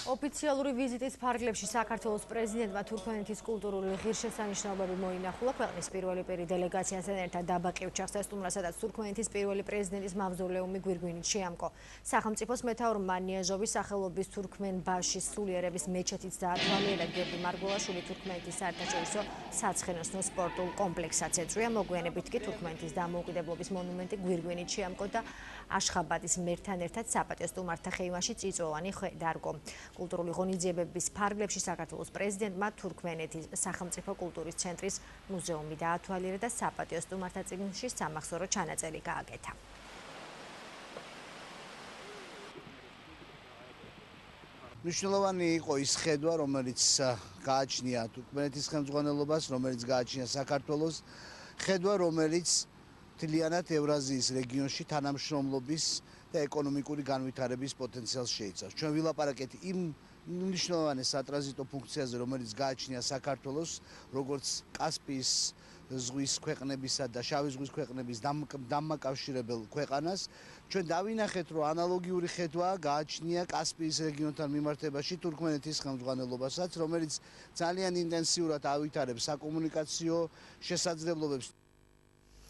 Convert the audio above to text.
ოფიციალური ვიზიტის ფარგლებში საქართველოს პრეზიდენტმა თურქმენეთის კულტურული ღირსშესანიშნაობები მოინახულა. ქვეყნის პირველი პირი დელეგაციასთან ერთად დაბა ყივჩახს ესტუმრა, სადაც თურქმენეთის პირველი პრეზიდენტის მავზოლეუმი გვირგვინით შეამკო. სახელმწიფოს მეთაურმა ნიაჟოვის სახელობის თურქმენბაშის სულიერების მეჩეთიც დაათვალიერა. გიორგი მარგველაშვილი თურქმენეთის საერთაშორისო საცხენოსნო სპორტულ კომპლექსსაც ეწვია. მოგვიანებით კი თურქმენეთის დამოუკიდებლობის მონუმენტი გვირგვინით შეამკო და აშხაბადის მერთან ერთად საპატიო სტუმართა ხეივანში წიწვოვანი ხე დარგო. კულტურული ღონისძიებების ფარგლებში საქართველოს პრეზიდენტმა თურქმენეთის სახელმწიფო კულტურის ცენტრის მუზეუმი დაათვალიერა და საპატიო სტუმართა წიგნში სამახსოვრო ჩანაწერი გააკეთა. მნიშვნელოვანი იყო ის ხედვა, რომელიც გააჩნია თურქმენეთის ხელმძღვანელობას, რომელიც გააჩნია საქართველოს, ხედვა, რომელიც მთლიანად ევრაზიის რეგიონში თანამშრომლობის და ეკონომიკური განვითარების პოტენციალს შეიცავს. ჩვენ ვილაპარაკეთ იმ მნიშვნელოვან სატრანზიტო ფუნქციაზე, რომელიც გააჩნია საქართველოს, როგორც კასპიის ზღვის ქვეყნებისა და შავი ზღვის ქვეყნების დამაკავშირებელ ქვეყანას. ჩვენ დავინახეთ, რომ ანალოგიური ხედვა გააჩნია კასპიის რეგიონთან მიმართებაში თურქმენეთის ხელმძღვანელობასაც, რომელიც ძალიან ინტენსიურად ავითარებს საკომუნიკაციო შესაძლებლობებს.